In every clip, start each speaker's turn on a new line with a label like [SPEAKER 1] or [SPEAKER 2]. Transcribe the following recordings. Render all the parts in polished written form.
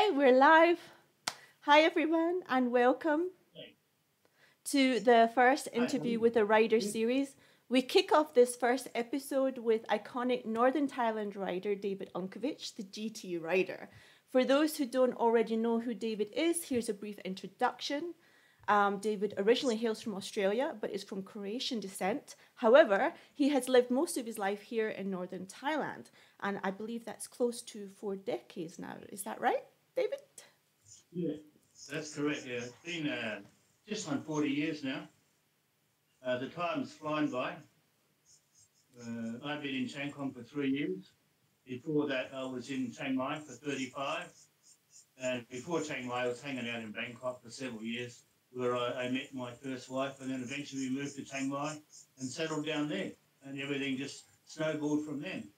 [SPEAKER 1] Okay, we're live. Hi everyone and welcome to the first interview with the rider series. We kick off this first episode with iconic Northern Thailand rider David Unkovic, the GT rider. For those who don't already know who David is, here's a brief introduction. David originally hails from Australia, but is from Croatian descent. However, he has lived most of his life here in Northern Thailand, and I believe that's close to 4 decades now. Is that right, David?
[SPEAKER 2] Yeah, that's correct. Yeah, it's been just on 40 years now. The time's flying by. I've been in Chiang Mai for 3 years. Before that, I was in Chiang Mai for 35. And before Chiang Mai, I was hanging out in Bangkok for several years, where I met my first wife, and then eventually we moved to Chiang Mai and settled down there, and everything just snowballed from then.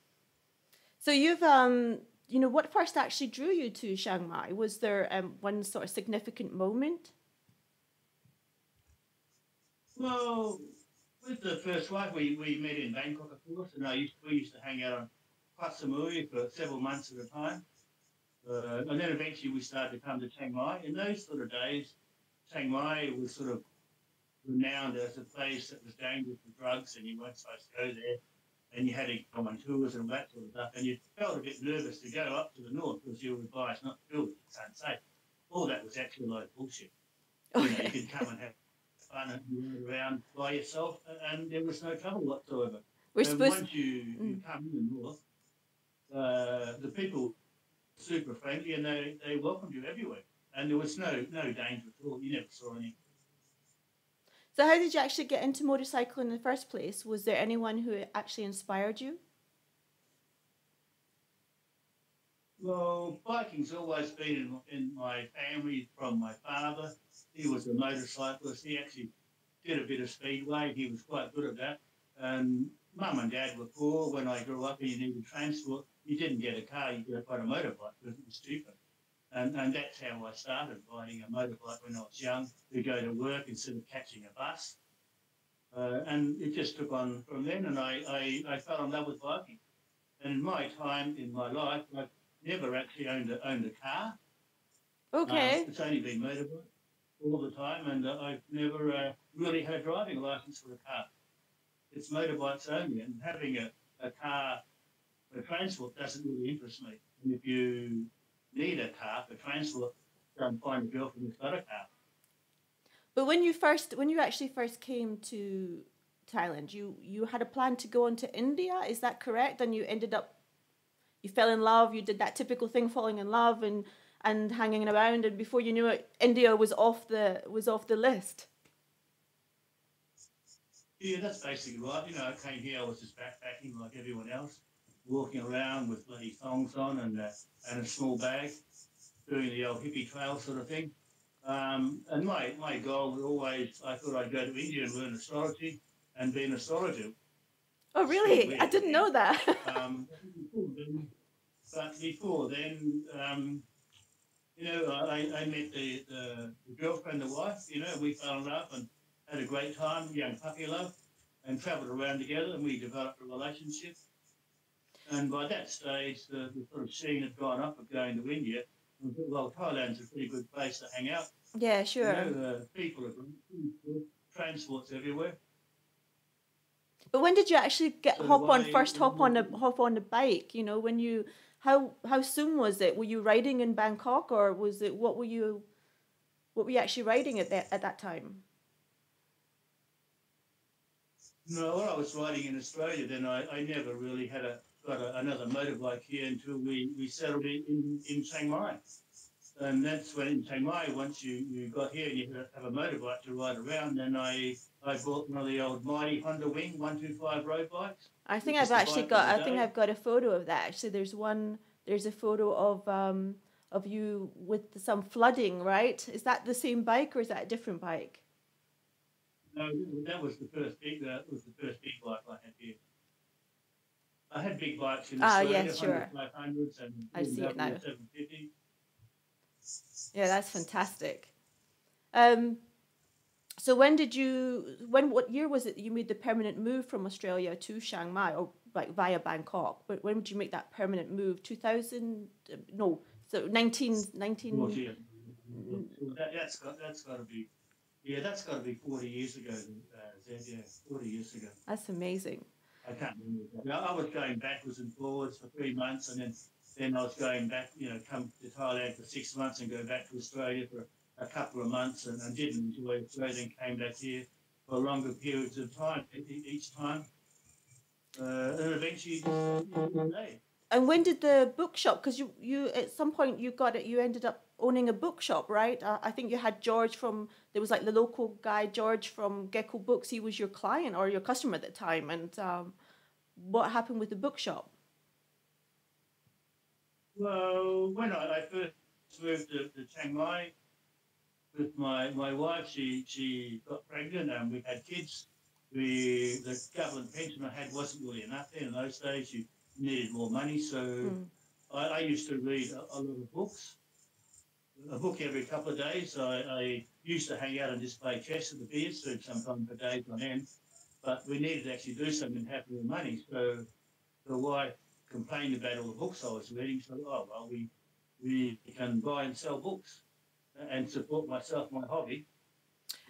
[SPEAKER 1] So you've, what first actually drew you to Chiang Mai? Was there one sort of significant moment?
[SPEAKER 2] Well, with the first wife, we met in Bangkok, of course, and we used to hang out on 𝗶𝗱 𝗨𝗶𝗶 for several months at a time. And then eventually we started to come to Chiang Mai. In those sort of days, Chiang Mai was sort of renowned as a place that was dangerous for drugs, and you weren't supposed to go there, and you had to go on tours and that sort of stuff, and you felt a bit nervous to go up to the north because you were advised not to do it, it's unsafe. All that was actually a load of bullshit.
[SPEAKER 1] Okay.
[SPEAKER 2] You could come and have fun and run around by yourself, and there was no trouble whatsoever. Once you come in the north, the people were super friendly, and they welcomed you everywhere. And there was no danger at all. You never saw anything.
[SPEAKER 1] So how did you actually get into motorcycling in the first place? Was there anyone who actually inspired you?
[SPEAKER 2] Well, biking's always been in my family from my father. He was a motorcyclist. He actually did a bit of speedway. He was quite good at that. And Mum and Dad were poor. When I grew up and you needed transport, you didn't get a car, you got a motorbike because it was cheaper. And that's how I started, buying a motorbike when I was young to go to work instead of catching a bus. And it just took on from then, and I fell in love with biking. And in my time, in my life, I've never actually owned a car.
[SPEAKER 1] Okay.
[SPEAKER 2] It's only been motorbike all the time, and I've never really had a driving license for a car. It's motorbikes only, and having a car for transport doesn't really interest me. And if you need a car for transport, go and find a girlfriend who's got a car.
[SPEAKER 1] But when you actually first came to Thailand, you had a plan to go on to India, is that correct? And you fell in love, you did that typical thing, falling in love and hanging around, and before you knew it, India was off the list.
[SPEAKER 2] Yeah, that's basically right. I came here, I was just backpacking like everyone else, walking around with bloody thongs on and a small bag, doing the old hippie trail sort of thing. And my goal was always, I thought I'd go to India and learn astrology and be an astrologer.
[SPEAKER 1] Oh, really? I didn't know that.
[SPEAKER 2] But before then, I met the girlfriend, the wife, we fell in love and had a great time, young puppy love, and travelled around together, and we developed a relationship. And by that stage, the sort of scene had gone up of going to India. And I thought, well, Thailand's a pretty good place to hang out.
[SPEAKER 1] Yeah, sure.
[SPEAKER 2] People are good, transport's everywhere.
[SPEAKER 1] But when did you actually hop on the bike? How soon was it? Were you riding in Bangkok, or was it what were you actually riding at that time?
[SPEAKER 2] No, when I was riding in Australia, then I never really got another motorbike here until we settled in Chiang Mai. And that's when in Chiang Mai, once you got here and you have a motorbike to ride around, then I bought one of the old mighty Honda Wing 125 road bikes.
[SPEAKER 1] I think I've got a photo of that. Actually, there's a photo of you with some flooding, right? Is that the same bike or is that a different bike?
[SPEAKER 2] No, that was the first big bike I had here. I had big bikes in Australia,
[SPEAKER 1] yeah, sure.
[SPEAKER 2] 500s and
[SPEAKER 1] I see it now.
[SPEAKER 2] 750.
[SPEAKER 1] Yeah, that's fantastic. So what year was it that you made the permanent move from Australia to Chiang Mai? Or like via Bangkok. But when did you make that permanent move? 2000? No, so 19.
[SPEAKER 2] Well, yeah. That's got to be, yeah, that's got to be 40 years ago, Zed, yeah, 40 years ago.
[SPEAKER 1] That's amazing.
[SPEAKER 2] I can't remember. I was going backwards and forwards for 3 months, and then I was going back, come to Thailand for 6 months and go back to Australia for a couple of months, and didn't enjoy Australia, then came back here for longer periods of time each time. And eventually, stayed.
[SPEAKER 1] And when did the bookshop? Because you at some point you got it. You ended up owning a bookshop, right? I think you had George from. There was like the local guy George from 𝗵𝗱𝗨𝗨𝗶𝗶𝗴𝗵. He was your client or your customer at the time. And what happened with the bookshop?
[SPEAKER 2] Well, when I first moved to Chiang Mai with my wife, she got pregnant and we had kids. The government pension I had wasn't really enough then. In those days, you needed more money, so I used to read a lot of books. A book every couple of days. I used to hang out and just play chess at the beer street sometimes for days on end, but we needed to actually do something and have more money. So the wife complained about all the books I was reading. So, we can buy and sell books and support myself, my hobby,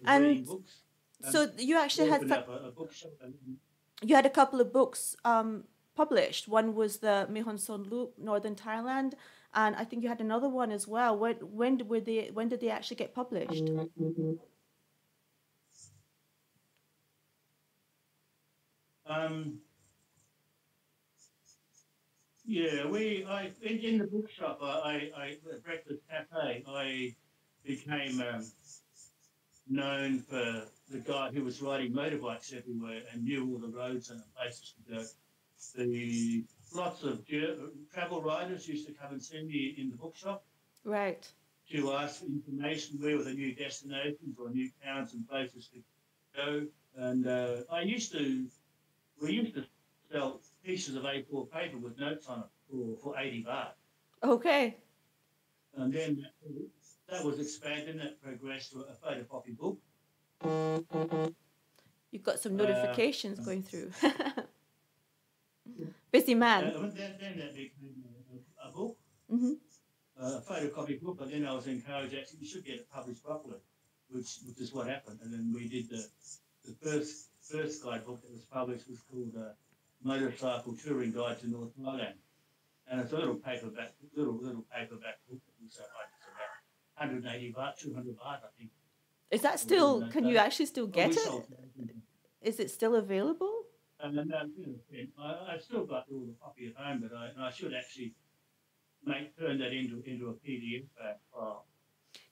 [SPEAKER 2] reading books.
[SPEAKER 1] So you actually had
[SPEAKER 2] a bookshop.
[SPEAKER 1] You had a couple of books published. One was the 𝗵𝗱𝗃 𝗨𝗶𝗶 Northern Thailand, and I think you had another one as well. When did they actually get published?
[SPEAKER 2] Yeah, in the bookshop, at Breakfast Cafe, I became known for the guy who was riding motorbikes everywhere and knew all the roads and the places to go. Lots of travel writers used to come and see me in the bookshop.
[SPEAKER 1] Right.
[SPEAKER 2] To ask information where were the new destinations or new towns and places to go. And we used to sell pieces of A4 paper with notes on it for 80 baht.
[SPEAKER 1] Okay.
[SPEAKER 2] And then that was expanded and that progressed to a photocopy book.
[SPEAKER 1] You've got some notifications going through. Busy man.
[SPEAKER 2] Then that became a book, a photocopy book, but then I was encouraged, actually, you should get it published properly, which is what happened. And then we did the first guidebook that was published was called Motorcycle Touring Guide to North Thailand. And it's a little paperback book that was about 180 baht, 200 baht, I think.
[SPEAKER 1] Is that still, can you actually still get it? Is it still available?
[SPEAKER 2] And then I've still got all the copy at home, but I should actually turn that into a PDF file.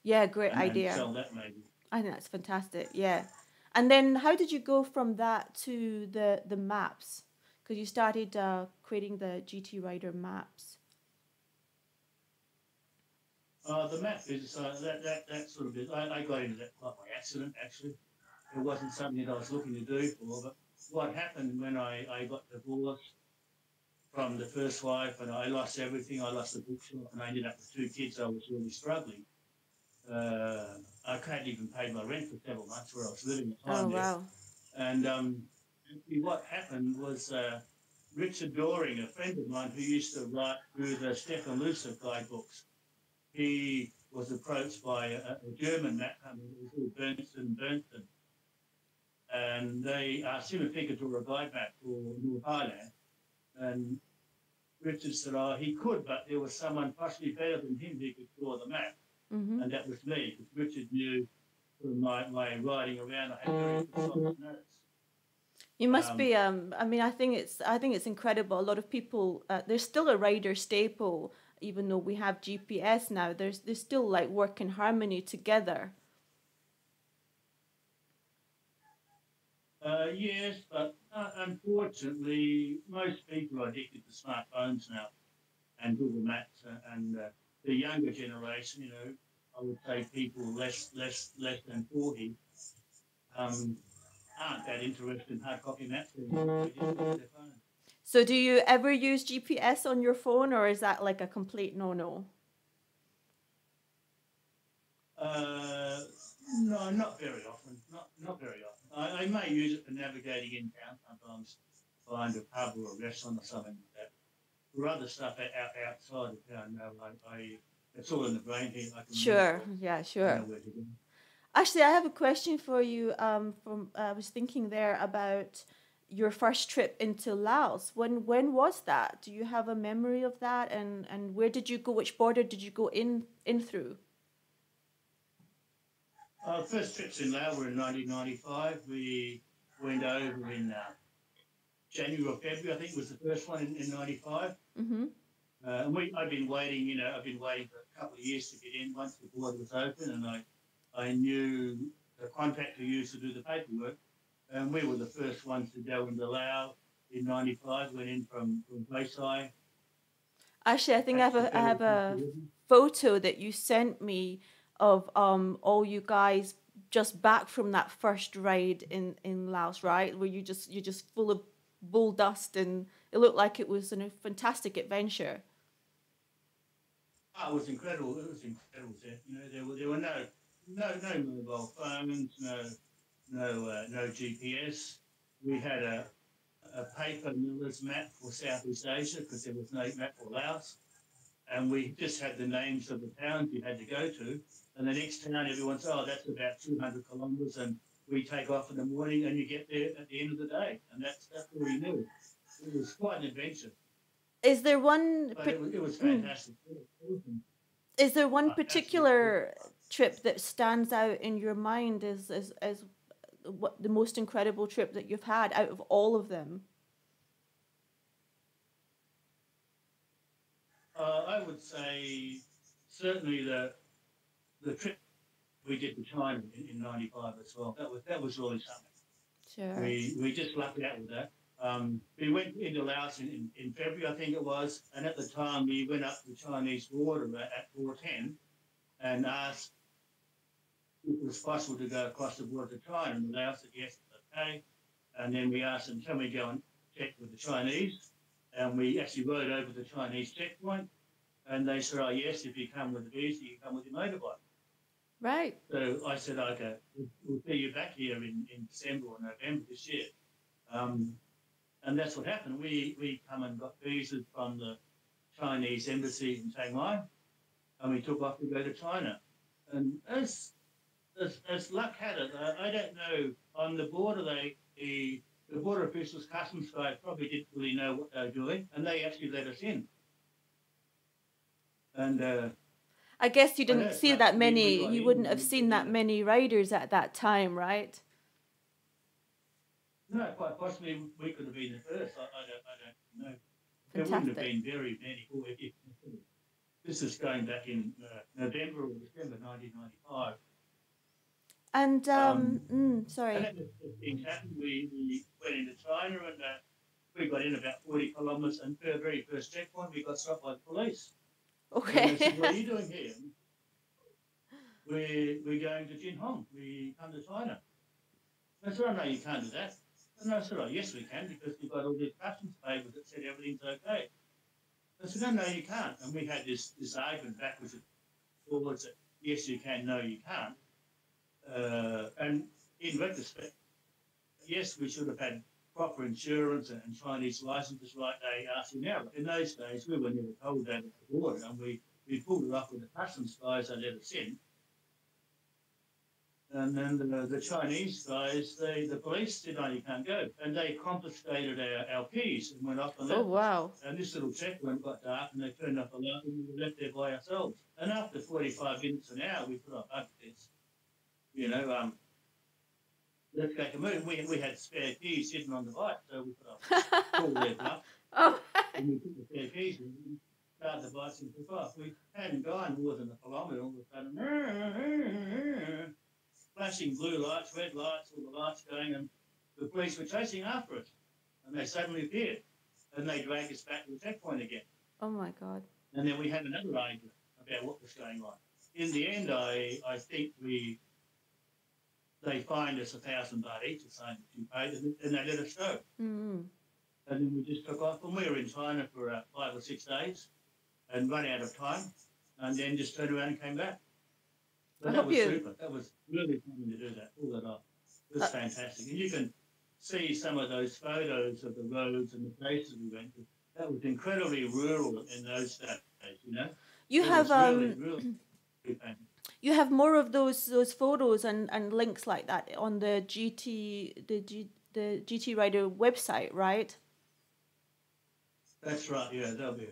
[SPEAKER 1] Yeah, great idea.
[SPEAKER 2] Sell that maybe.
[SPEAKER 1] I think that's fantastic. Yeah. And then how did you go from that to the maps? Because you started creating the GT Rider maps.
[SPEAKER 2] The map is that sort of bit. I got into that quite by accident, actually. It wasn't something that I was looking to do for, but what happened when I got divorced from the first wife and I lost everything, I lost the bookshop and I ended up with 2 kids, I was really struggling. I hadn't even paid my rent for several months where I was living at the time.
[SPEAKER 1] Oh, wow.
[SPEAKER 2] And what happened was Richard Doring, a friend of mine who used to write through the Stefan Lucid guidebooks, he was approached by a German map company called 𝗵𝗱𝗃. And they asked him if he could draw a guide map for North Thailand. And Richard said, he could, but there was someone possibly better than him who could draw the map. And that was me, because Richard knew from my riding around, I had very precise notes.
[SPEAKER 1] You must be. I mean, I think it's incredible. A lot of people. There's still a rider staple, even though we have GPS now. There's still like work in harmony together.
[SPEAKER 2] Yes, but unfortunately, most people are addicted to smartphones now and Google Maps, and the younger generation, I would say people less than 40, aren't that interested in hard copy maps. They just use their phone.
[SPEAKER 1] So do you ever use GPS on your phone, or is that like a complete no-no?
[SPEAKER 2] No, not very often. Not very often. I may use it for navigating in town sometimes, find a pub or a restaurant or something like that. For other stuff outside of town, no, it's all in the brain here. I can
[SPEAKER 1] Sure. Yeah, sure.
[SPEAKER 2] know where to go.
[SPEAKER 1] Actually, I have a question for you. I was thinking there about your first trip into Laos. When was that? Do you have a memory of that? And where did you go? Which border did you go in through?
[SPEAKER 2] Our first trips in Laos were in 1995. We went over in January or February, I think was the first one in 95.
[SPEAKER 1] Mm-hmm.
[SPEAKER 2] And I've been waiting, I've been waiting for a couple of years to get in once the border was open, and I knew the contractor used to do the paperwork, and we were the first ones to go into Laos in 95, went in from 𝗶𝗱.
[SPEAKER 1] Actually, I think I have a photo that you sent me of all you guys just back from that first ride in Laos, right? Where you're just full of bull dust, and it looked like it was a fantastic adventure.
[SPEAKER 2] Oh, it was incredible. It was incredible. There were no mobile phones, no GPS. We had a paper miller's map for Southeast Asia because there was no map for Laos, and we just had the names of the towns you had to go to. And the next town, everyone said, "Oh, that's about 200 kilometres," and we take off in the morning, and you get there at the end of the day, and that's all we knew. It was quite an adventure.
[SPEAKER 1] Is there one?
[SPEAKER 2] But it was fantastic.
[SPEAKER 1] Is there one particular trip that stands out in your mind as what the most incredible trip that you've had out of all of them?
[SPEAKER 2] I would say certainly the trip we did to China in 95 as well. That was really something.
[SPEAKER 1] Sure.
[SPEAKER 2] We just lucked out with that. We went into Laos in February, I think it was, and at the time we went up the Chinese border at 410 and asked if it was possible to go across the border to China, and Laos said yes, okay. And then we asked them, can we go and check with the Chinese? And we actually rode over the Chinese checkpoint, and they said, oh yes, if you come with a visa, you come with your motorbike.
[SPEAKER 1] Right.
[SPEAKER 2] So I said, okay, we'll see you back here in December or November this year. And that's what happened. We come and got visas from the Chinese embassy in Chiang Mai, and we took off to go to China. And as luck had it, I don't know, on the border, the border officials, customs guys probably didn't really know what they were doing, and they actually let us in. And
[SPEAKER 1] I guess you didn't see that many, you wouldn't have seen that many riders at that time, right?
[SPEAKER 2] No, quite possibly we could have been the first. I don't know. There wouldn't have been very many. This is going back in November or December 1995.
[SPEAKER 1] And sorry.
[SPEAKER 2] And things happened. We went into China, and we got in about 40 kilometres, and for the very first checkpoint, we got stopped by the police.
[SPEAKER 1] Okay.
[SPEAKER 2] And they said, what are you doing here? We're going to Jinhong. We come to China. I said, oh, no, you can't do that. And I said, oh, yes, we can, because we've got all these customs papers that said everything's okay. I said, no, you can't. And we had this argument backwards and forwards that, yes, you can, no, you can't. And in retrospect, yes, we should have had proper insurance and Chinese licenses like they ask you now. But in those days, we were never told that at the border, and we pulled it off with the customs guys and let us in. And then the Chinese guys, the police said, no, you can't go. And they confiscated our keys and went off on that.
[SPEAKER 1] Oh, wow.
[SPEAKER 2] And this little checkpoint got dark, and they turned off the light, and we were left there by ourselves. And after 45 minutes an hour, we put up this. Let's go to move. We had spare keys sitting on the bike, so we put up all their up.
[SPEAKER 1] Oh.
[SPEAKER 2] And we put the spare keys in and started the bikes and took off. We hadn't gone more than a kilometre, all of a sudden, flashing blue lights, red lights, all the lights going, and the police were chasing after us. And they suddenly appeared, and they dragged us back to the checkpoint again.
[SPEAKER 1] Oh, my God.
[SPEAKER 2] And then we had another argument about what was going on. In the end, I think they fined us 1,000 baht each, the same that you paid, and they let us go.
[SPEAKER 1] Mm-hmm.
[SPEAKER 2] And then we just took off, and we were in China for 5 or 6 days and run out of time, and then just turned around and came back. But that was super. That was really fun to do that, pull that off. It was fantastic. And see some of those photos of the roads and the places we went to, that was incredibly rural in those days, you know.
[SPEAKER 1] You
[SPEAKER 2] It
[SPEAKER 1] have
[SPEAKER 2] was really fantastic.
[SPEAKER 1] you have more of those photos and links like that on the GT Rider website, right?
[SPEAKER 2] That's right. Yeah, there'll be.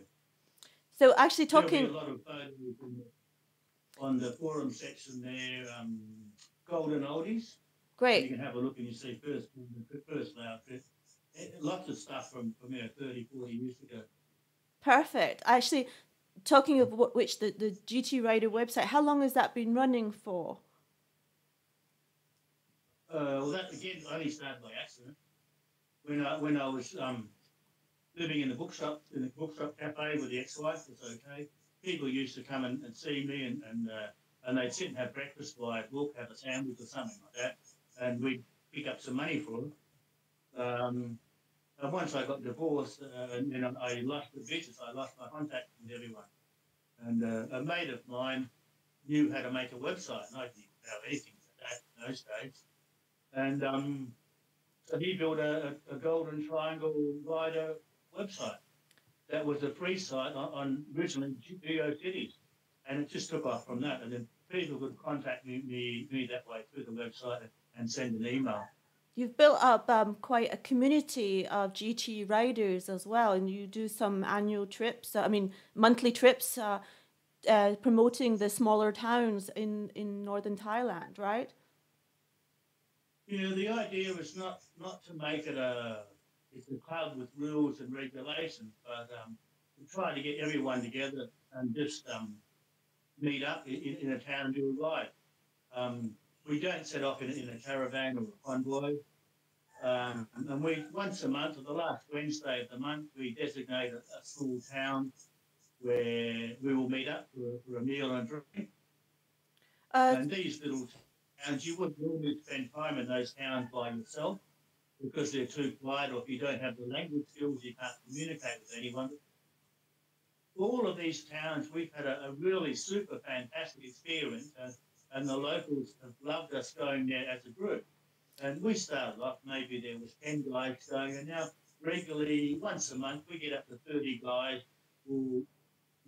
[SPEAKER 1] So actually talking.
[SPEAKER 2] There'll be a lot of photos on the forum section there. Golden oldies.
[SPEAKER 1] Great.
[SPEAKER 2] You can have a look and you see first Laos trip. Lots of stuff from 30, 40 years ago.
[SPEAKER 1] Perfect. Actually, talking of which the GT Rider website, how long has that been running for?
[SPEAKER 2] Well, that again only started by accident. When I was living in the bookshop cafe with the ex-wife, was okay. People used to come and see me, and they'd sit and have breakfast, buy a book, have a sandwich or something like that, and we'd pick up some money for them. And once I got divorced, and then I lost the business, I lost my contact with everyone. And a mate of mine knew how to make a website, and I didn't know anything like that in those days. And so he built a Golden Triangle Rider website. That was a free site on originally GeoCities, and it just took off from that. And then people could contact me that way through the website and send an email.
[SPEAKER 1] You've built up quite a community of GT riders as well, and you do some annual trips, monthly trips, promoting the smaller towns in northern Thailand, right?
[SPEAKER 2] Yeah, the idea was not to make it it's a club with rules and regulations, but to try to get everyone together and just meet up in a town and do a ride. We don't set off in a caravan or a convoy. And we, once a month, or the last Wednesday of the month, we designate a small town where we will meet up for a meal and a drink. And these little towns, you wouldn't normally spend time in those towns by yourself because they're too quiet, or if you don't have the language skills, you can't communicate with anyone. All of these towns, we've had a really super fantastic experience, and the locals have loved us going there as a group. And we started off, maybe there was 10 guys going, and now regularly, once a month, we get up to 30 guys who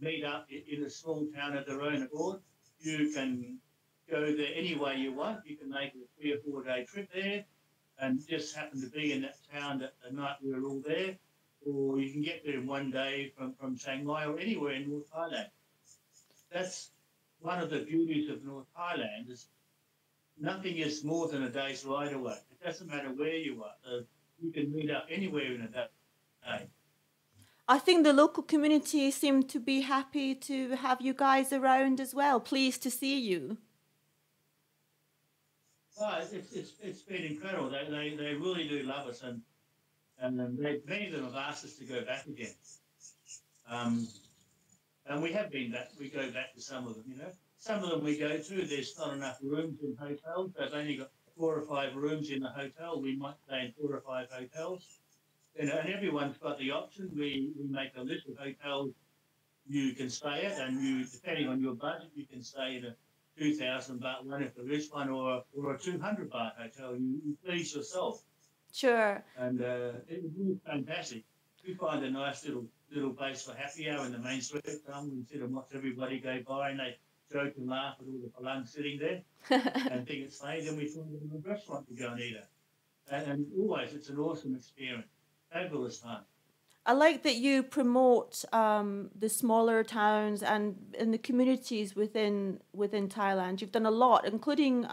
[SPEAKER 2] meet up in a small town of their own accord. You can go there any way you want. You can make a 3 or 4 day trip there and just happen to be in that town that the night we're all there. Or you can get there in 1 day from Chiang Mai or anywhere in North Thailand. That's one of the beauties of North Thailand, is nothing is more than a day's ride away. It doesn't matter where you are. You can meet up anywhere in a day.
[SPEAKER 1] I think the local community seem to be happy to have you guys around as well. Pleased to see you.
[SPEAKER 2] Oh, it's been incredible. They really do love us, and many of them have asked us to go back again. And we have been back. We go back to some of them, you know. Some of them we go to, there's not enough rooms in hotels. They've only got 4 or 5 rooms in a hotel. We might stay in 4 or 5 hotels. And everyone's got the option. We make a list of hotels you can stay at, and you, depending on your budget, you can stay in a 2,000 baht one if there is one, or a 200 baht hotel. You please yourself.
[SPEAKER 1] Sure.
[SPEAKER 2] And it was fantastic. We find a nice little place for happy hour in the main street. We sit and watch everybody go by, and they joke and laugh at all the palang sitting there and think it's funny. Then we find a restaurant to go and eat at. And always, it's an awesome experience. Fabulous time.
[SPEAKER 1] I like that you promote the smaller towns and the communities within Thailand. You've done a lot, including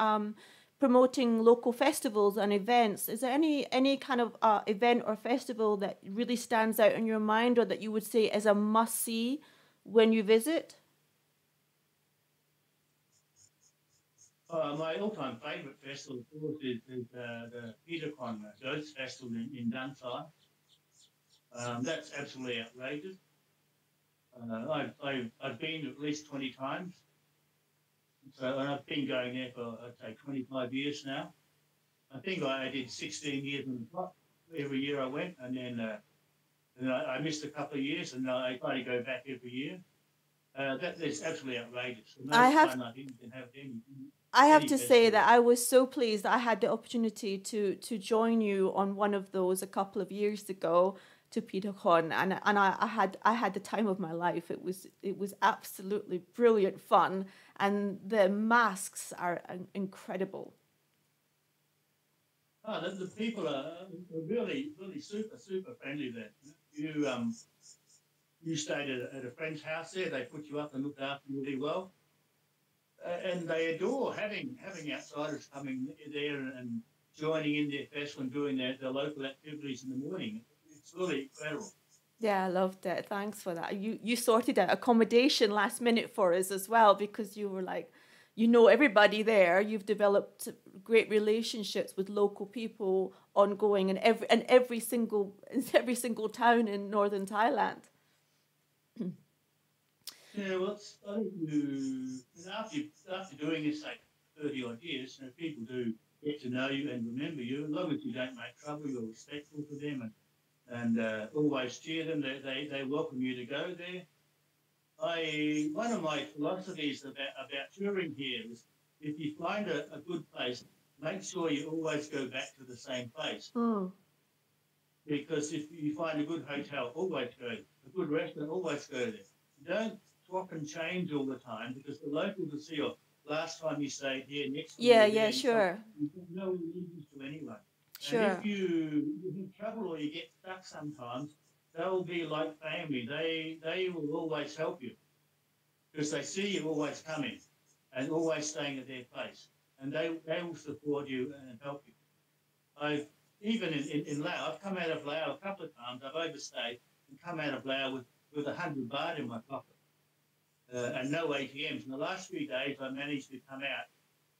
[SPEAKER 1] promoting local festivals and events. Is there any kind of event or festival that really stands out in your mind, or that you would say is a must-see when you visit?
[SPEAKER 2] My all-time favourite festival, of course, is the 𝗵𝗃𝗃 Festival in Nan Road. That's absolutely outrageous. I've been at least 20 times. So, and I've been going there for, I'd say, 25 years now. I think I did 16 years on the clock. Every year I went, and then I missed a couple of years, and I try to go back every year. That is absolutely outrageous. The
[SPEAKER 1] I
[SPEAKER 2] most
[SPEAKER 1] have
[SPEAKER 2] fun I think you can have
[SPEAKER 1] I have
[SPEAKER 2] any
[SPEAKER 1] to say
[SPEAKER 2] festival.
[SPEAKER 1] that I was so pleased I had the opportunity to join you on one of those a couple of years ago to Petercon, and I had the time of my life. It was absolutely brilliant fun, and the masks are incredible.
[SPEAKER 2] Oh, the people are really, really super, super friendly there. You stayed at a friend's house there. They put you up and looked after you really well. And they adore having outsiders coming there and joining in their festival and doing their local activities in the morning. It's really incredible.
[SPEAKER 1] Yeah, I loved it. Thanks for that. You sorted out accommodation last minute for us as well, because you were like, you know everybody there. You've developed great relationships with local people ongoing in every single town in northern Thailand.
[SPEAKER 2] Yeah, well, I think after doing this like 30 odd years, people do get to know you and remember you. As long as you don't make trouble, you're respectful to them and always cheer them. They welcome you to go there. One of my philosophies about touring here is if you find a good place, make sure you always go back to the same place.
[SPEAKER 1] Oh.
[SPEAKER 2] Because if you find a good hotel, always go there. A good restaurant, always go there. Don't swap and change all the time, because the locals will see, oh, last time you stayed here, next time
[SPEAKER 1] Yeah,
[SPEAKER 2] you're
[SPEAKER 1] yeah,
[SPEAKER 2] there,
[SPEAKER 1] sure.
[SPEAKER 2] you have no allegiance to anyone.
[SPEAKER 1] Sure.
[SPEAKER 2] And if you have trouble or you get stuck sometimes, they'll be like family. They will always help you, because they see you always coming and always staying at their place. And they will support you and help you. Even in Laos, I've come out of Laos a couple of times. I've overstayed and come out of Laos with 100 baht in my pocket and no ATMs. In the last few days, I managed to come out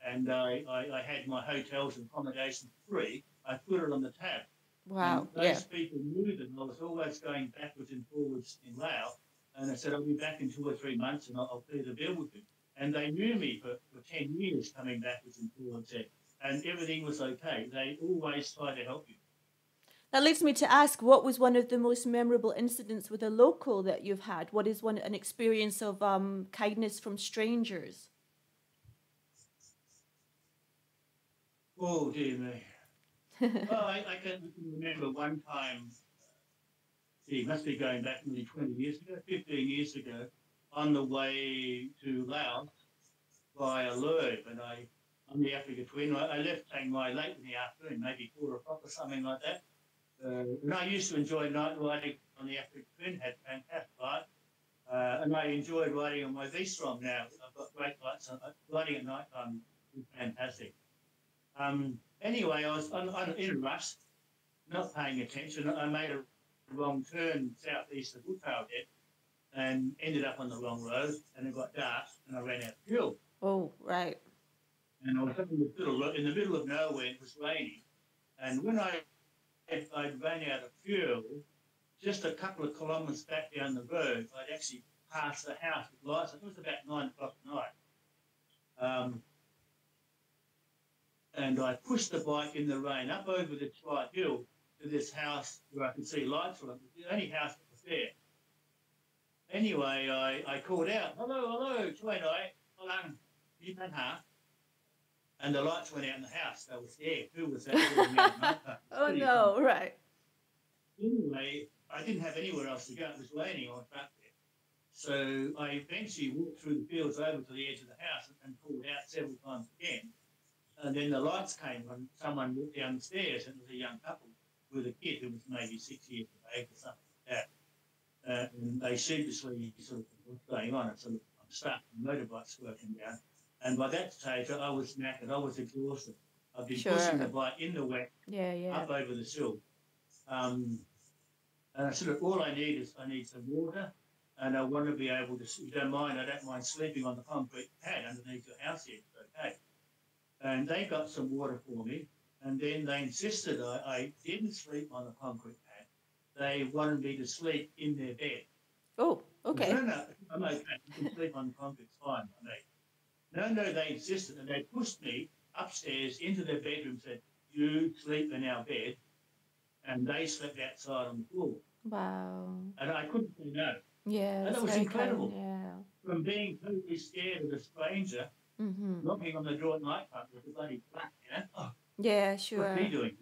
[SPEAKER 2] and I had my hotels and accommodation free. I put it on the tab.
[SPEAKER 1] Wow.
[SPEAKER 2] And those people knew that I was always going backwards and forwards in Laos. And I said, I'll be back in 2 or 3 months and I'll clear the bill with you. And they knew me for 10 years coming backwards and forwards there. And everything was okay. They always try to help you.
[SPEAKER 1] That leads me to ask, what was one of the most memorable incidents with a local that you've had? What is an experience of kindness from strangers?
[SPEAKER 2] Oh, dear me. Well, I can remember one time, it must be going back nearly 20 years ago, 15 years ago, on the way to Laos via 𝗚, and on the Africa Twin. I left Chiang Mai late in the afternoon, maybe 4 o'clock or something like that. And I used to enjoy night riding on the Africa Twin, had fantastic light. And I enjoyed riding on my V-Strom now. I've got great lights. Riding at night time is fantastic. Anyway, I was in a rush, not paying attention. I made a wrong turn southeast of 𝗚liche and ended up on the wrong road, and it got dark and I ran out of fuel.
[SPEAKER 1] Oh, right.
[SPEAKER 2] And I was in the middle of nowhere, it was raining. And when I ran out of fuel, just a couple of kilometres back down the road, I'd actually passed the house with lights. It was about 9 o'clock at night. And I pushed the bike in the rain up over the slight hill to this house where I could see lights on it. It was the only house that was there. Anyway, I called out, hello, Choi and the lights went out in the house. They were scared. Who was that?
[SPEAKER 1] Oh, no, right.
[SPEAKER 2] Anyway, I didn't have anywhere else to go. It was raining. I was back there. So I eventually walked through the fields over to the edge of the house and called out several times again. And then the lights came on. Someone walked down the stairs, and it was a young couple with a kid who was maybe 6 years of age or something like that. And they sheepishly sort of, what's going on? And sort of, I'm stuck. The motorbike's working down. And by that stage, I was knackered. I was exhausted. I've been pushing the bike in the wet up over the sill. And I said, all I need some water, and I want to be able to, if you don't mind, I don't mind sleeping on the concrete pad underneath your house here. It's okay. And they got some water for me, and then they insisted I didn't sleep on the concrete pad. They wanted me to sleep in their bed.
[SPEAKER 1] Oh, okay.
[SPEAKER 2] No, I'm okay. You can sleep on the concrete, it's fine by me. No, they insisted, and they pushed me upstairs into their bedroom, said, you sleep in our bed, and they slept outside on the floor.
[SPEAKER 1] Wow.
[SPEAKER 2] And I couldn't say no.
[SPEAKER 1] Yeah,
[SPEAKER 2] And
[SPEAKER 1] it's
[SPEAKER 2] that was
[SPEAKER 1] very
[SPEAKER 2] incredible.
[SPEAKER 1] kind. Yeah.
[SPEAKER 2] From being totally scared of a stranger knocking on the door at night time with a bloody black, you know? Oh,
[SPEAKER 1] Yeah,
[SPEAKER 2] what's
[SPEAKER 1] sure.
[SPEAKER 2] he doing?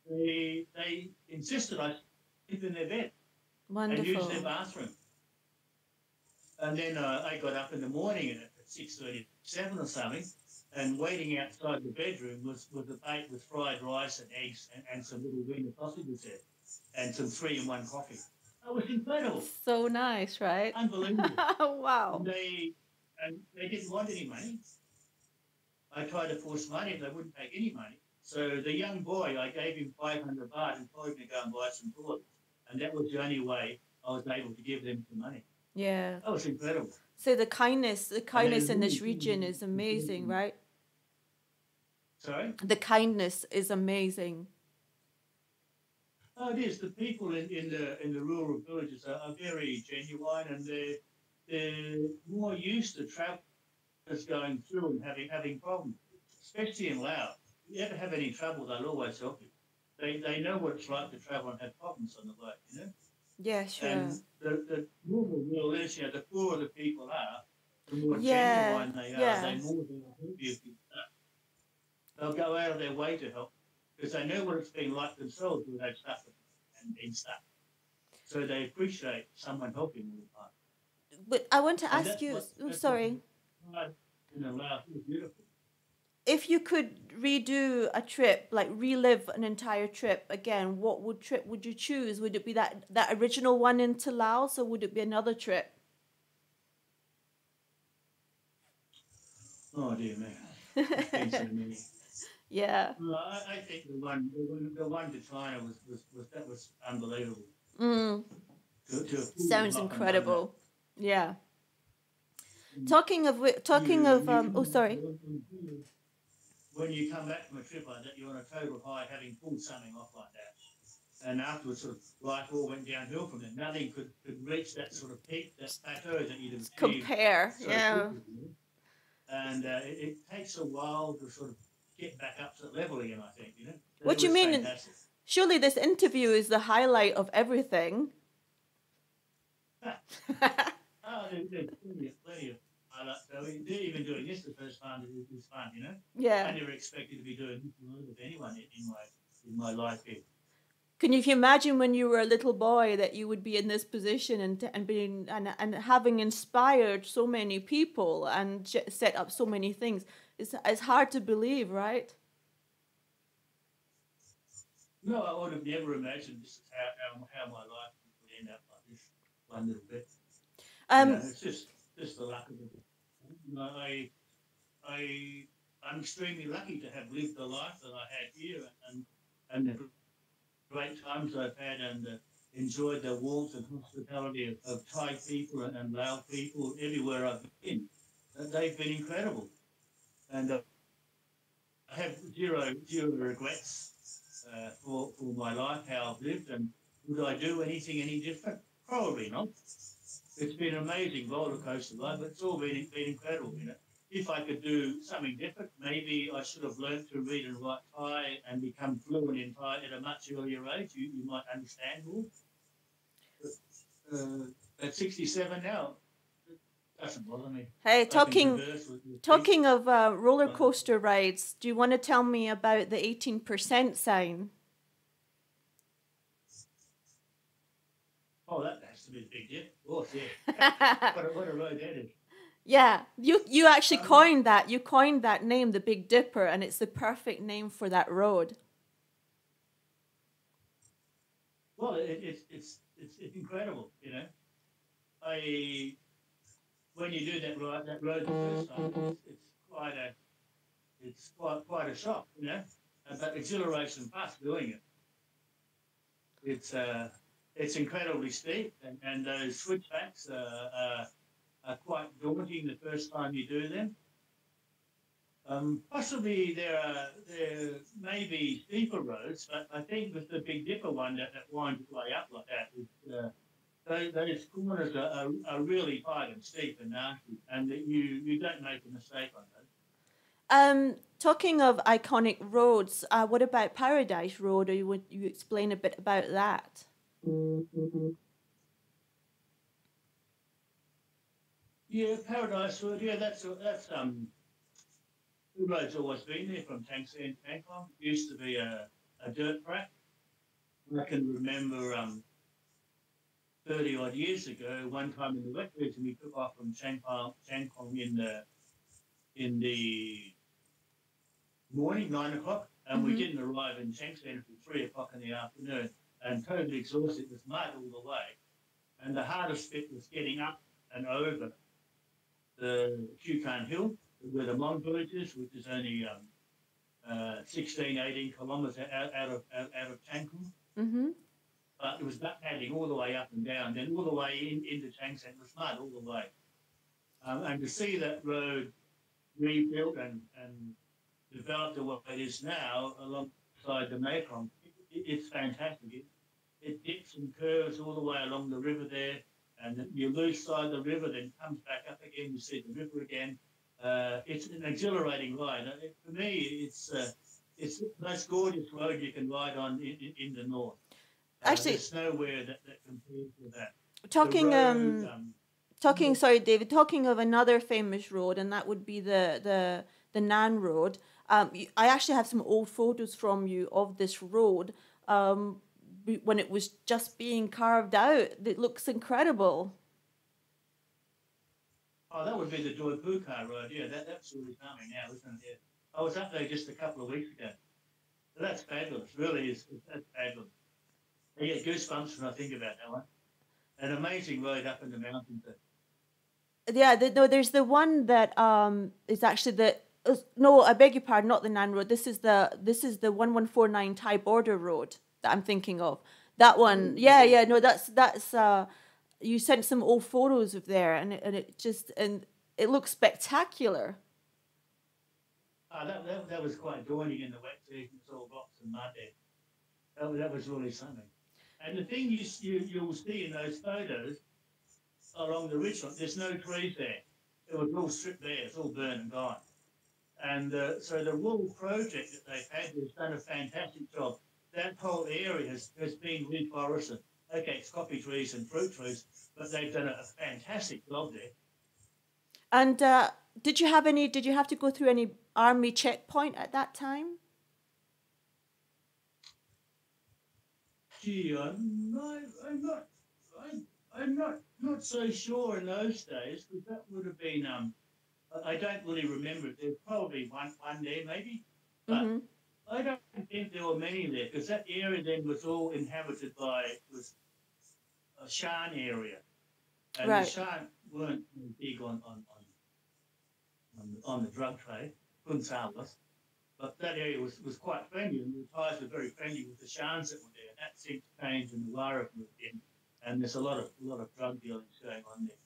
[SPEAKER 2] They insisted I sleep in their bed and use their
[SPEAKER 1] Wonderful.
[SPEAKER 2] bathroom. And then I got up in the morning at 6:37 or something, and waiting outside the bedroom was a plate with fried rice and eggs and some little wiener sausages there, and some 3-in-1 coffee. That was incredible.
[SPEAKER 1] So nice, right?
[SPEAKER 2] Unbelievable.
[SPEAKER 1] Wow.
[SPEAKER 2] And they didn't want any money. I tried to force money, they wouldn't take any money. So the young boy, I gave him 500 baht and told him to go and buy some toilets. And that was the only way I was able to give them some money.
[SPEAKER 1] Yeah.
[SPEAKER 2] That was incredible.
[SPEAKER 1] So the kindness in this region is amazing, right?
[SPEAKER 2] Sorry?
[SPEAKER 1] The kindness is amazing.
[SPEAKER 2] Oh, it is. The people in the rural villages are very genuine, and they're more used to travellers going through and having problems, especially in Laos. If you ever have any trouble, they'll always help you. They know what it's like to travel and have problems on the way, you know?
[SPEAKER 1] Yeah, sure.
[SPEAKER 2] And the normal rule is, you know, the poorer the people are, the more
[SPEAKER 1] Yeah,
[SPEAKER 2] genuine they are,
[SPEAKER 1] yeah.
[SPEAKER 2] they more will help you. They'll go out of their way to help because they know what it's been like themselves when they've suffered and been stuck. So they appreciate someone helping all the time.
[SPEAKER 1] But I want to
[SPEAKER 2] And
[SPEAKER 1] ask
[SPEAKER 2] that's
[SPEAKER 1] you,
[SPEAKER 2] what-
[SPEAKER 1] sorry,
[SPEAKER 2] You know, Laos is beautiful.
[SPEAKER 1] if you could redo a trip, like relive an entire trip again, what trip would you choose? Would it be that original one into Laos, or would it be another trip?
[SPEAKER 2] Oh dear me, there's been so many.
[SPEAKER 1] Yeah.
[SPEAKER 2] Well, I think the one to China was unbelievable.
[SPEAKER 1] Sounds incredible. Yeah. Talking of oh, sorry.
[SPEAKER 2] When you come back from a trip like that, you're on a total high, having pulled something off like that, and afterwards, sort of life all went downhill from there. Nothing could reach that sort of peak, that plateau that you'd achieved.
[SPEAKER 1] Compare,
[SPEAKER 2] so
[SPEAKER 1] yeah.
[SPEAKER 2] quickly, and it takes a while to sort of get back up to that level again, I think, you know.
[SPEAKER 1] What do you mean?
[SPEAKER 2] Fantastic.
[SPEAKER 1] Surely this interview is the highlight of everything.
[SPEAKER 2] Oh, there's plenty of highlights. So even doing this the first time is fun, you know.
[SPEAKER 1] Yeah.
[SPEAKER 2] I never expected to be doing this with anyone in my life here.
[SPEAKER 1] Can you imagine when you were a little boy that you would be in this position and having inspired so many people and set up so many things? It's hard to believe, right?
[SPEAKER 2] No, I would have never imagined this is how my life would end up like this one little bit. You know, it's just the luck of it. You know, I'm extremely lucky to have lived the life that I had here and the great times I've had and enjoyed the warmth and hospitality of Thai people and Lao people everywhere I've been. They've been incredible. And I have zero regrets for my life, how I've lived, and would I do anything any different? Probably not. It's been an amazing roller coaster life, but it's all been incredible, you know. If I could do something different, maybe I should have learned to read and write Thai and become fluent in Thai at a much earlier age. You might understand more. But, at 67 now, it doesn't bother me.
[SPEAKER 1] Hey, talking of roller coaster rides, do you want to tell me about the 18% sign?
[SPEAKER 2] Oh, that has to be a big deal. Of course, yeah. what a road that is.
[SPEAKER 1] Yeah, you actually coined that. You coined that name, the Big Dipper, and it's the perfect name for that road.
[SPEAKER 2] Well, it's incredible, you know. When you do that road the first time, it's quite a shock, you know. But exhilaration past doing it. It's incredibly steep, and those switchbacks are quite daunting the first time you do them. Possibly there may be steeper roads, but I think with the Big Dipper one that winds its way up like that, those corners are really high and steep and nasty, and you don't make a mistake on those.
[SPEAKER 1] Talking of iconic roads, what about Paradise Road? Or would you explain a bit about that?
[SPEAKER 2] Yeah, Paradise Road. Yeah, that's the road's always been there from Tangsan to Bangkok. It used to be a dirt track. I can remember 30 odd years ago, one time in the wet season, we took off from Chiang Kong in the morning, 9 o'clock, and we didn't arrive in Chiang Mai until 3 o'clock in the afternoon, and totally exhausted with mud all the way. And the hardest bit was getting up and over the Qiukan Hill, where the Hmong village is, which is only 16, 18 kilometres out of Chiang Kong. But it was backpacking all the way up and down, then all the way into Changshan. It was mud all the way. And to see that road rebuilt and developed the way it is now alongside the Mekong, it's fantastic. It dips and curves all the way along the river there, and you lose sight of the river, then comes back up again, you see the river again. It's an exhilarating ride. For me, it's the most gorgeous road you can ride on in the north.
[SPEAKER 1] Actually,
[SPEAKER 2] there's nowhere that compares with that.
[SPEAKER 1] Sorry, David, talking of another famous road, and that would be the Nan Road. I actually have some old photos from you of this road when it was just being carved out. It looks incredible.
[SPEAKER 2] Oh, that would be the 𝗗𝗃𝗨 Road. Yeah, that's really coming now, isn't it? Yeah. I was up there just a couple of weeks ago. That's fabulous. Really is. That's fabulous. I get goosebumps when I think about that one. An amazing road up in the mountains.
[SPEAKER 1] Yeah, there's the one that is actually no, I beg your pardon, not the Nan Road. This is the 1149 Thai border road that I'm thinking of. That one, yeah, no, that's you sent some old photos of there, and it looks spectacular.
[SPEAKER 2] That was quite daunting in the wet season. It's all rocks and mud there. That was really something. And the thing you'll see in those photos along the ridgeline, there's no trees there. It was all stripped there. It's all burned and gone. And so the rural project that they've had has done a fantastic job. That whole area has been reforested. Okay, it's coffee trees and fruit trees, but they've done a fantastic job there.
[SPEAKER 1] And did you have to go through any army checkpoint at that time?
[SPEAKER 2] Gee, I'm not so sure in those days, because that would have been I don't really remember it. There's probably one there maybe, but I don't think there were many there, because that area then was all inhabited by a Shan area, and the Shan weren't big on the drug trade, but that area was quite friendly, and the Thais were very friendly with the Shans that were there. And that seemed to change when the Warrick moved in, and there's a lot of drug dealings going on there.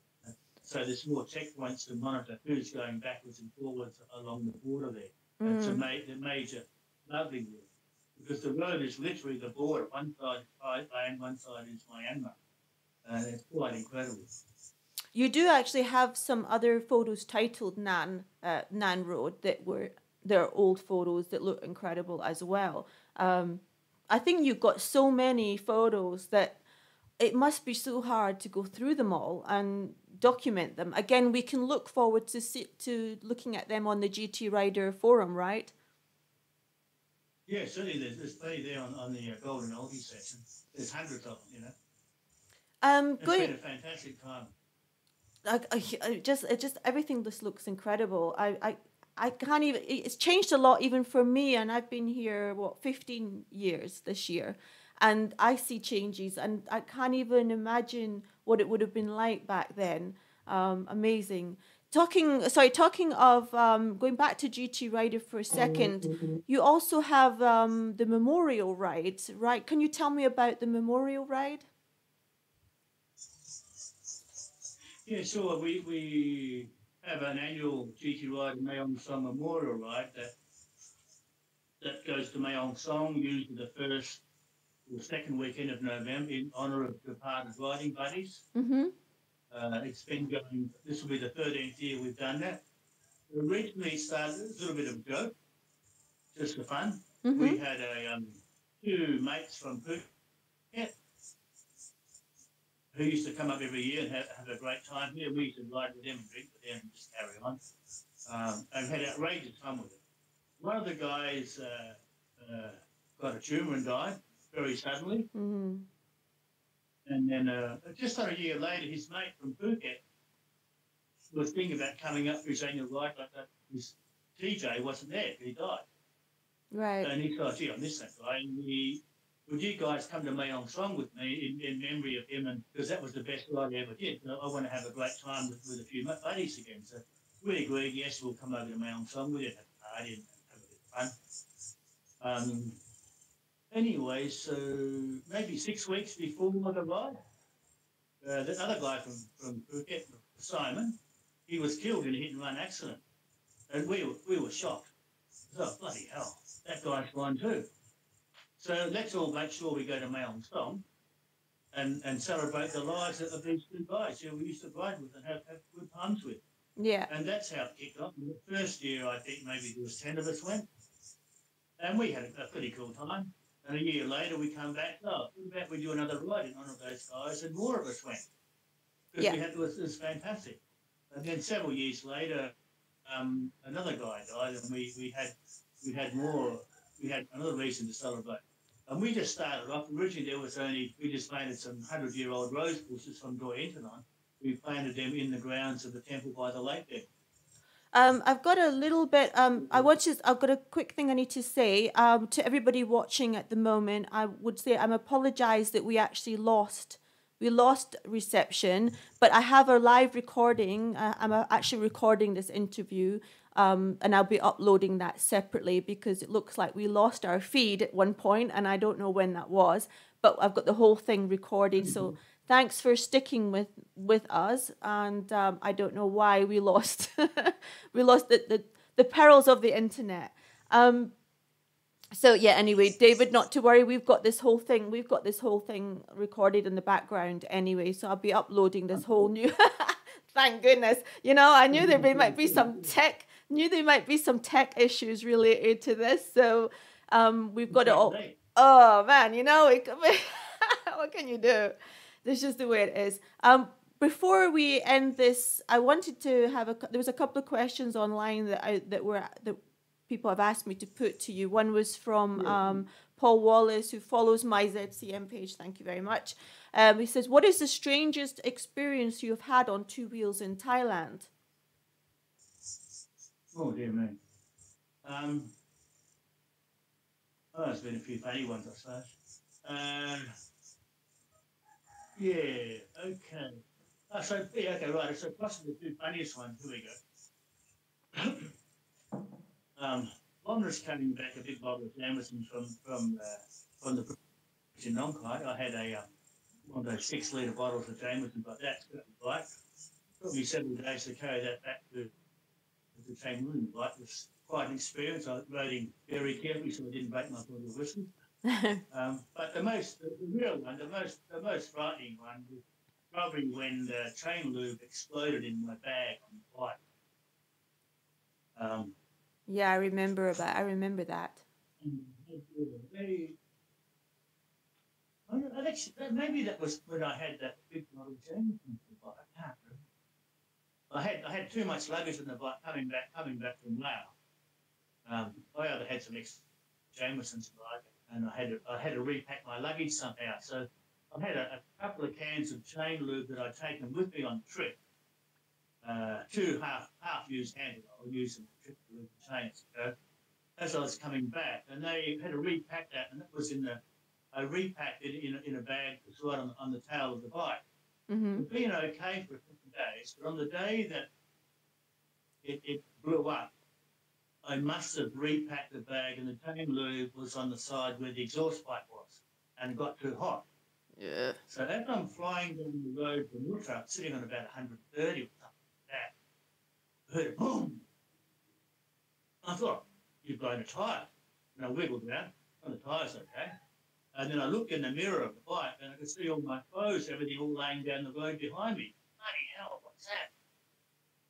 [SPEAKER 2] So there's more checkpoints to monitor who's going backwards and forwards along the border there. It's the major smuggling route, because the road is literally the border. One side is Thailand, one side is Myanmar, and it's quite incredible.
[SPEAKER 1] You do actually have some other photos titled Nan Road they're old photos that look incredible as well. I think you've got so many photos that it must be so hard to go through them all and document them. Again, we can look forward to looking at them on the GT Rider forum, right?
[SPEAKER 2] Yeah, certainly. There's plenty there on the Golden Oldie section. There's hundreds of them, you know. It's been a fantastic time.
[SPEAKER 1] Everything just looks incredible. I can't even, it's changed a lot even for me, and I've been here 15 years this year, and I see changes, and I can't even imagine what it would have been like back then. Amazing. Talking of going back to GT Rider for a second, you also have the memorial ride, right? Can you tell me about the memorial ride?
[SPEAKER 2] Yeah, sure. We have an annual GT Rider Mae Ong Song Memorial Ride that goes to Mae Ong Song, usually the first or second weekend of November, in honour of departed riding buddies. It's been going, this will be the 13th year we've done that. Originally started as a little bit of a joke, just for fun. We had two mates from Phuket who used to come up every year and have a great time here. We used to ride with them and drink with them and just carry on. And had outrageous time with them. One of the guys got a tumour and died very suddenly.
[SPEAKER 1] Mm-hmm.
[SPEAKER 2] And then just on a year later, his mate from Phuket was thinking about coming up for his annual ride, but his TJ wasn't there. He died.
[SPEAKER 1] Right.
[SPEAKER 2] And he thought, gee, I miss that guy. And would you guys come to Mayong Song with me in memory of him? And because that was the best ride I ever did. I want to have a great time with a few buddies again. So we agreed, yes, we'll come over to Mayong Song. We didn't have a party and have a bit of fun. Anyway, so maybe 6 weeks before the ride, the other guy from Phuket, Simon, he was killed in a hit-and-run accident. And we were shocked. Oh, bloody hell, that guy's gone too. So let's all make sure we go to Mayong Song and celebrate the lives of these two guys who we used to ride with and have good times with.
[SPEAKER 1] Yeah.
[SPEAKER 2] And that's how it kicked off. In the first year, I think maybe there was 10 of us went. And we had a pretty cool time. And a year later, we come back, what about we do another ride in honour of those guys? And more of us went. Because it was fantastic. And then several years later, another guy died, and we had another reason to celebrate. And we just started off. Originally, we just planted some 100-year-old rose bushes from 𝗏𝗏. We planted them in the grounds of the temple by the lake there.
[SPEAKER 1] I've got a little bit, I've got a quick thing I need to say to everybody watching at the moment. I would say I'm apologize that we actually lost reception, but I have a live recording. I'm actually recording this interview, and I'll be uploading that separately because it looks like we lost our feed at one point, and I don't know when that was, but I've got the whole thing recorded. So thanks for sticking with us, and I don't know why we lost the perils of the internet. So yeah, anyway, David, not to worry, we've got this whole thing recorded in the background anyway, so I'll be uploading this whole new thank goodness. You know, I knew there might be some tech issues related to this, so we've got it all. Oh man, you know, what can you do? This is just the way it is. Before we end this, I wanted to have there was a couple of questions online that people have asked me to put to you. One was from Paul Wallace, who follows my ZCM page. Thank you very much. He says, what is the strangest experience you have had on two wheels in Thailand?
[SPEAKER 2] Oh, dear me. There's been a few funny ones, I suppose. Yeah, okay. Okay, right. So possibly the two funniest ones. Here we go. Wanderers coming back a big bottle of Jameson from the in Nong Khai. I had one of those 6-litre bottles of Jameson, but that's right. Took me several days to carry that back to the Chiang Mai. Right, it was quite an experience. I rode him very carefully so I didn't break my bottle of whiskey. But the real one, the most frightening one was probably when the chain lube exploded in my bag on the bike.
[SPEAKER 1] Yeah, I remember that.
[SPEAKER 2] Maybe that was when I had that big bottle of Jameson in the bike. I can't remember. I had too much luggage in the bike coming back from Laos. I either had some extra Jameson's bike, and I had to repack my luggage somehow. So I had a couple of cans of chain lube that I'd taken with me on the trip. Two half-used cans. I'll use them on the trip to lube the chains. So as I was coming back, and they had to repack that, and it was I repacked it in a bag that's right on the tail of the bike.
[SPEAKER 1] Mm-hmm.
[SPEAKER 2] It'd been okay for a couple of days, but on the day that it blew up, I must have repacked the bag, and the chain lube was on the side where the exhaust pipe was, and it got too hot.
[SPEAKER 1] Yeah.
[SPEAKER 2] So as I'm flying down the road from Hilltribe, sitting on about 130 or something like that, I heard a boom. I thought, you've blown a tyre. And I wiggled around, and the tyre's okay. And then I looked in the mirror of the bike, and I could see all my clothes, everything all laying down the road behind me. Bloody hell, what's that?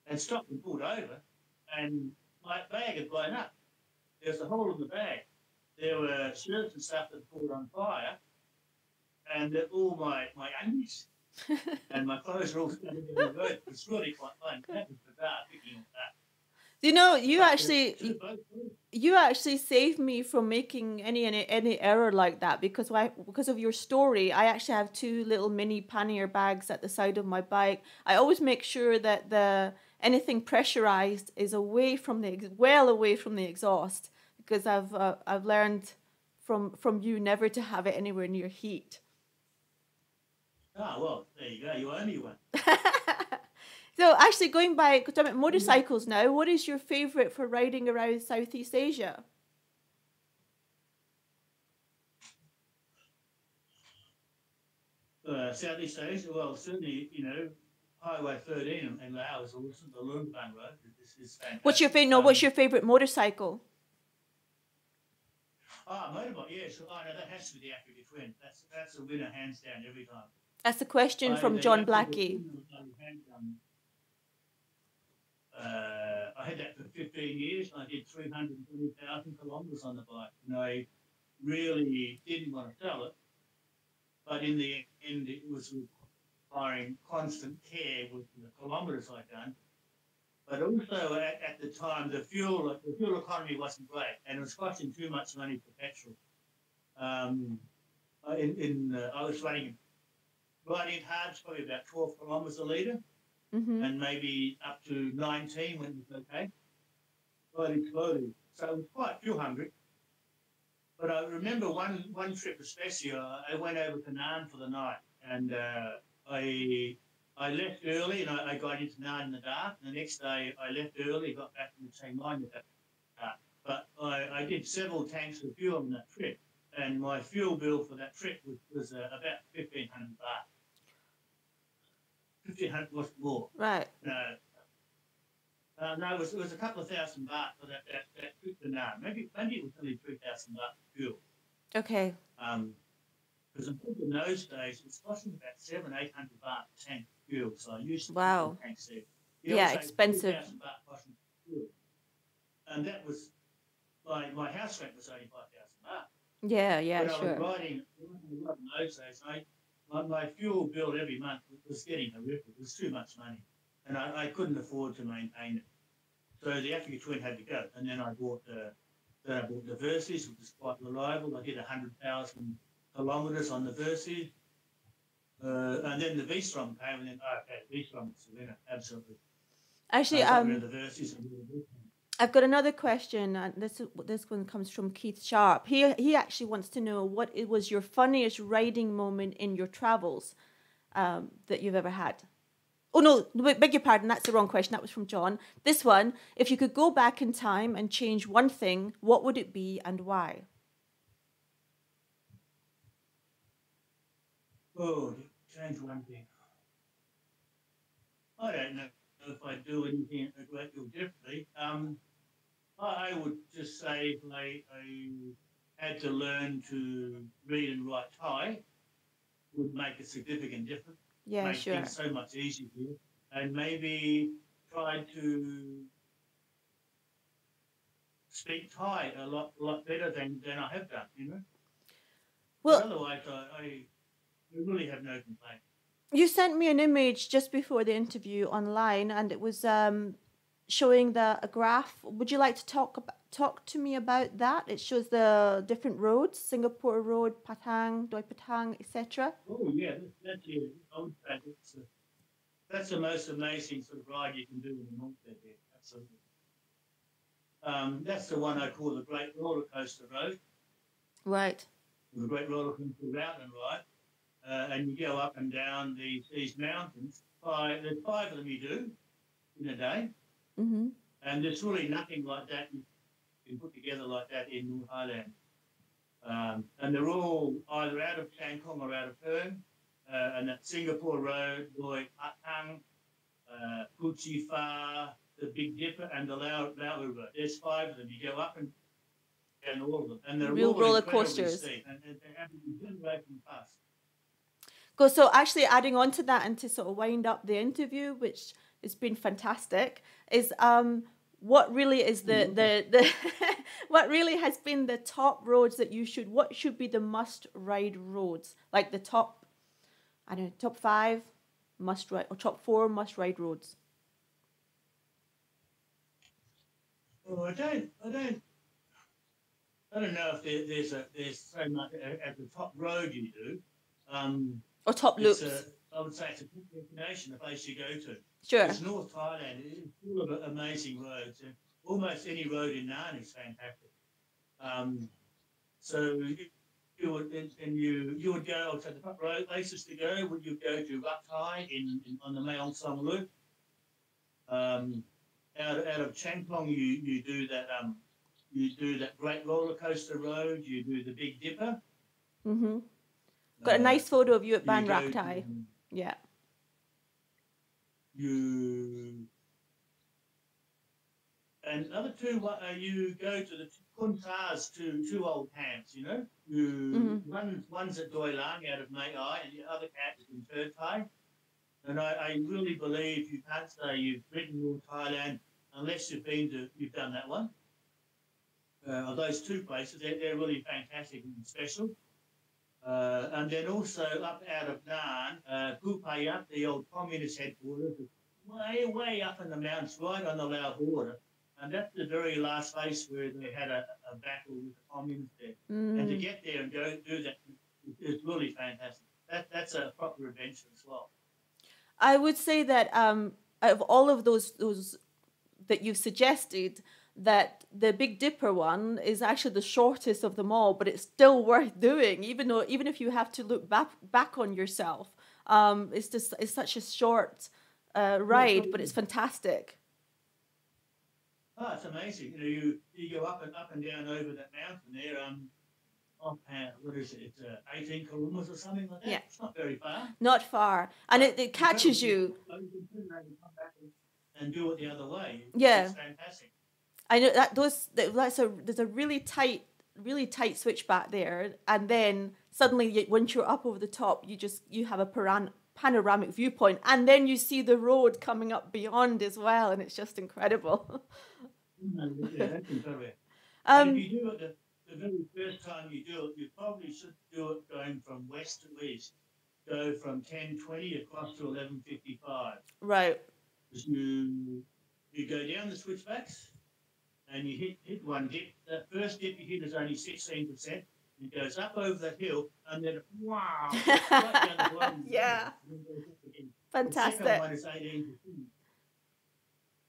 [SPEAKER 2] And stopped and pulled over, and my bag had blown up. There was a hole in the bag. There were shirts and stuff that caught on fire, and all my undies And my clothes are all still in the road. It's really quite fun. That was bizarre, picking up that.
[SPEAKER 1] You know, you actually saved me from making any error like that, because because of your story, I actually have two little mini pannier bags at the side of my bike. I always make sure that anything pressurized is away from well away from the exhaust, because I've learned from you never to have it anywhere near heat.
[SPEAKER 2] Ah, well, there you go. You owe me one.
[SPEAKER 1] So actually, going back to motorcycles now, what is your favorite for riding around Southeast Asia?
[SPEAKER 2] Southeast Asia, well, certainly, you know, Highway 13 in Laos, or the Lumbang Road. This is fantastic.
[SPEAKER 1] What's your favorite motorcycle?
[SPEAKER 2] Motorbike, yeah, sure. Oh, no, that has to be the Africa Twin. That's a winner, hands down, every time.
[SPEAKER 1] That's the question from John Blackie.
[SPEAKER 2] I had that for 15 years, and I did 320,000 kilometres on the bike. And I really didn't want to sell it, but in the end, it was requiring constant care with the kilometres I'd done. But also at the time, the fuel economy wasn't great, and it was costing too much money for petrol. I was riding hard, probably about 12 kilometres a litre, and maybe up to 19 when it was okay. Slowly. So it was quite fuel hungry. But I remember one trip especially, I went over to Nan for the night, and I left early, and I got into Nan in the dark. And the next day I left early, got back into Chiang Mai in the dark. But I did several tanks of fuel on that trip, and my fuel bill for that trip was about 1,500 baht. 1,500 was more.
[SPEAKER 1] Right.
[SPEAKER 2] No, it was a couple of thousand baht for that trip to Nan. Maybe it was only 3,000 baht for fuel.
[SPEAKER 1] Okay.
[SPEAKER 2] Because in those days, it was costing about 700-800 baht a tank of fuel. So I used to tanks there.
[SPEAKER 1] Yeah, expensive.
[SPEAKER 2] 3,000 baht costing fuel. And that was, my house rent was only 5,000 baht.
[SPEAKER 1] Yeah,
[SPEAKER 2] but
[SPEAKER 1] sure.
[SPEAKER 2] I was riding in those days, my fuel bill every month was getting horrific. It was too much money, and I couldn't afford to maintain it. So the Africa Twin had to go, and then I bought the 𝗶𝗱, which is quite reliable. I did 100,000 kilometres on the 𝗶𝗱, and then the 𝗶𝗱 came, and then the 𝗶𝗱 was the winner, absolutely.
[SPEAKER 1] Actually,
[SPEAKER 2] the
[SPEAKER 1] I've got another question, and this one comes from Keith Sharp. He actually wants to know what was your funniest riding moment in your travels that you've ever had. Oh no, beg your pardon, that's the wrong question. That was from John. This one, if you could go back in time and change one thing, what would it be and why?
[SPEAKER 2] Oh, change one thing. I don't know if I'd do anything a great deal differently. I would just say I had to learn to read and write Thai would make a significant difference.
[SPEAKER 1] Yeah,
[SPEAKER 2] make
[SPEAKER 1] sure.
[SPEAKER 2] things so much easier here, and maybe try to speak Thai a lot better than I have done. You know.
[SPEAKER 1] Well,
[SPEAKER 2] but otherwise, I really have no complaint.
[SPEAKER 1] You sent me an image just before the interview online, and it was showing a graph. Would you like to talk to me about that? It shows the different roads: Singapore Road, Patang, Doi Patang, etc.
[SPEAKER 2] Oh yeah, that's the most amazing sort of ride you can do in the north there. Absolutely. That's the one I call the Great Roller Coaster Road.
[SPEAKER 1] Right.
[SPEAKER 2] The Great Roller Coaster Route and Ride. And you go up and down these mountains. There's 5 of them you do in a day.
[SPEAKER 1] Mm-hmm.
[SPEAKER 2] And there's really nothing like that you can put together like that in North Highland. And they're all either out of Chiang Kong or out of Perth. And that's Singapore Road, Doi Patang, 𝗚liche𝗶𝗨, the Big Dipper, and the Lao Road. There's 5 of them. You go up and all of them. And they're
[SPEAKER 1] real
[SPEAKER 2] all
[SPEAKER 1] roller coasters.
[SPEAKER 2] Steep, and they have to be generating fast.
[SPEAKER 1] So actually adding on to that, and to sort of wind up the interview, which has been fantastic, is what really is the what really has been the top roads that what should be the must ride roads, like the top I don't know, top 5 must ride, or top 4 must ride roads?
[SPEAKER 2] Well, I don't know if there's so much at the top road you do.
[SPEAKER 1] Or top loops?
[SPEAKER 2] I would say it's a good destination, the place you go to.
[SPEAKER 1] Sure.
[SPEAKER 2] Because North Thailand is full of amazing roads. And almost any road in Nan is fantastic. So you would go to the top road places to go. Would you go to 𝗏𝗏 on the Mae Ong Son loop? Out of Chiang Mai, you do that great roller coaster road. You do the Big Dipper.
[SPEAKER 1] Mm-hmm. Got a nice photo of you at Ban Rak Thai. Yeah.
[SPEAKER 2] And other two, you go to the Khun Thas, two old camps, you know. One's at Doi Lang out of Mae Ai, and the other camp is in Hilltribe. And I really believe you can't say you've ridden North Thailand unless you've done that one. Those two places, they're really fantastic and special. And then also up out of Nan, 𝗶𝗶𝗨, the old communist headquarters, way up in the mountains, right on the Laos border. And that's the very last place where they had a battle with the communists there. And to get there and go do that is really fantastic. That's a proper adventure as well.
[SPEAKER 1] I would say that out of all of those that you've suggested, that the Big Dipper one is actually the shortest of them all, but it's still worth doing, even if you have to look back on yourself. It's such a short ride, but it's fantastic.
[SPEAKER 2] Oh, it's amazing. You go up and down over that mountain there. What is it? It's 18 kilometers or something like that.
[SPEAKER 1] Yeah.
[SPEAKER 2] It's not very far.
[SPEAKER 1] Not far, and it catches you.
[SPEAKER 2] And do it the other way.
[SPEAKER 1] Yeah.
[SPEAKER 2] It's fantastic.
[SPEAKER 1] I know there's a really tight switchback there, and then suddenly once you're up over the top, you have a panoramic viewpoint, and then you see the road coming up beyond as well, and it's just incredible.
[SPEAKER 2] Yeah, that's incredible. If you do it the very first time you do it, you probably should do it going from west to east. Go from 10:20 across to 11:55.
[SPEAKER 1] Right.
[SPEAKER 2] You go down the switchbacks. And you hit one dip. That first dip you hit is only 16%. It goes up over that hill, and then wow, right down the bottom.
[SPEAKER 1] Yeah. Fantastic.
[SPEAKER 2] The second one is 18%.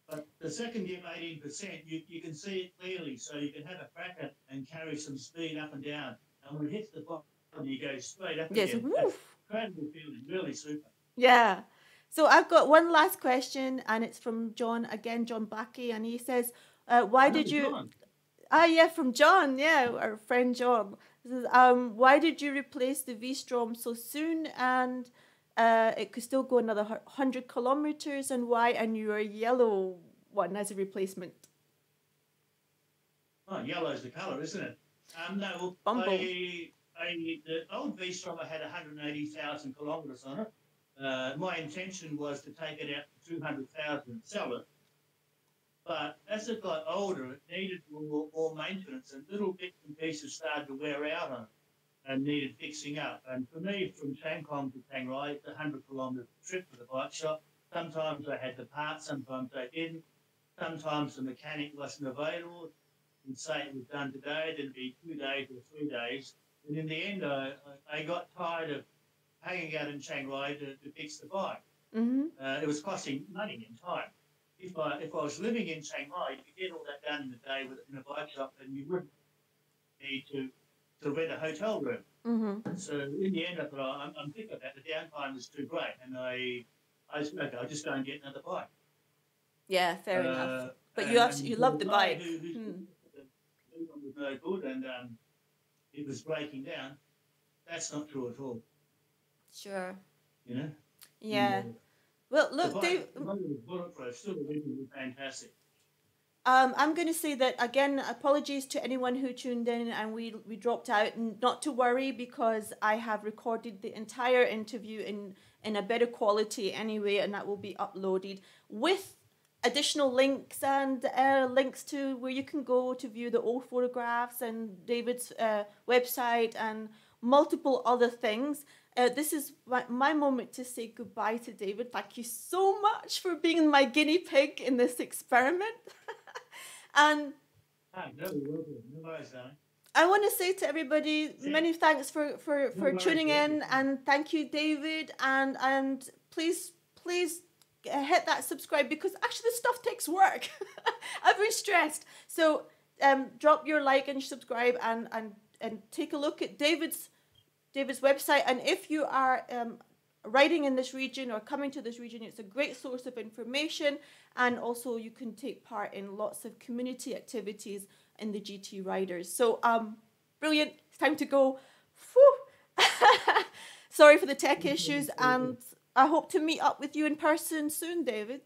[SPEAKER 2] But the second dip, 18%, you can see it clearly, so you can have a crack at and carry some speed up and down. And when it hits the bottom, you go straight up again. That's incredible feeling, really super.
[SPEAKER 1] Yeah. So I've got one last question, and it's from John again, John 𝗶𝗱, and he says, why did you?
[SPEAKER 2] John.
[SPEAKER 1] Yeah, from John, yeah, our friend John. He says, why did you replace the 𝗚𝗏 so soon, and it could still go another 100 kilometers, and why a newer yellow one as a replacement?
[SPEAKER 2] Oh, yellow's the colour, isn't it? No,
[SPEAKER 1] Bumble.
[SPEAKER 2] the old 𝗚𝗏 had 180,000 kilometres on it. My intention was to take it out to 200,000 and sell it. But as it got older, it needed more maintenance, and little bits and pieces started to wear out on it and needed fixing up. And for me, from Chiang Mai to Chiang Rai, it's a 100-kilometre trip to the bike shop. Sometimes I had the parts, sometimes I didn't. Sometimes the mechanic wasn't available. He'd say it was done today, then it'd be 2 days or 3 days. And in the end, I got tired of hanging out in Chiang Rai to fix the bike. It was costing money and time. If I was living in Chiang Mai, you could get all that done in a day in a bike shop, and you wouldn't need to rent a hotel room. So in the end, I thought, I'm thinking about the downtime is too great, and I said, okay, I'll just go and get another bike.
[SPEAKER 1] Yeah, fair enough. But you love the bike.
[SPEAKER 2] Was no good, and it was breaking down. That's not true at all.
[SPEAKER 1] Sure.
[SPEAKER 2] You know.
[SPEAKER 1] Yeah. Well, look, Dave.
[SPEAKER 2] Still really fantastic.
[SPEAKER 1] I'm going to say that again. Apologies to anyone who tuned in and we dropped out. Not to worry, because I have recorded the entire interview in a better quality anyway, and that will be uploaded with additional links and links to where you can go to view the old photographs and David's website and multiple other things. this is my moment to say goodbye to David. Thank you so much for being my guinea pig in this experiment. And I want to say to everybody, many thanks for tuning in, and thank you, David, and please hit that subscribe, because actually this stuff takes work. I've been stressed. So drop your like and subscribe, and take a look at David's website. And if you are writing in this region or coming to this region, it's a great source of information, and also you can take part in lots of community activities in the GT Riders. So brilliant, it's time to go. Sorry for the tech issues, and I hope to meet up with you in person soon, David.